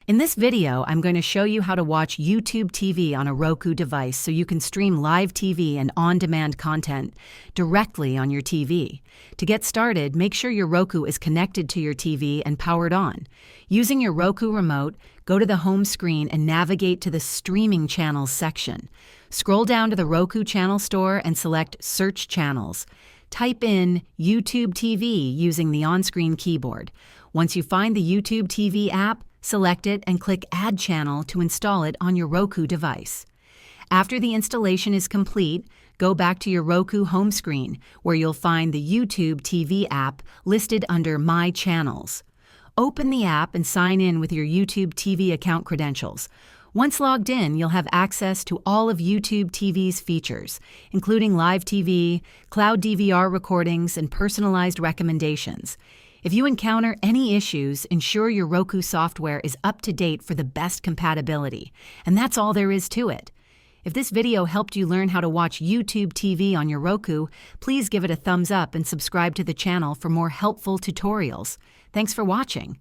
In this video, I'm going to show you how to watch YouTube TV on a Roku device so you can stream live TV and on-demand content directly on your TV. To get started, make sure your Roku is connected to your TV and powered on. Using your Roku remote, go to the home screen and navigate to the Streaming Channels section. Scroll down to the Roku channel store and select Search Channels. Type in YouTube TV using the on-screen keyboard. Once you find the YouTube TV app, select it and click Add Channel to install it on your Roku device. After the installation is complete, go back to your Roku home screen, where you'll find the YouTube TV app listed under My Channels. Open the app and sign in with your YouTube TV account credentials. Once logged in, you'll have access to all of YouTube TV's features, including live TV, cloud DVR recordings, and personalized recommendations. If you encounter any issues, ensure your Roku software is up to date for the best compatibility. And that's all there is to it. If this video helped you learn how to watch YouTube TV on your Roku, please give it a thumbs up and subscribe to the channel for more helpful tutorials. Thanks for watching.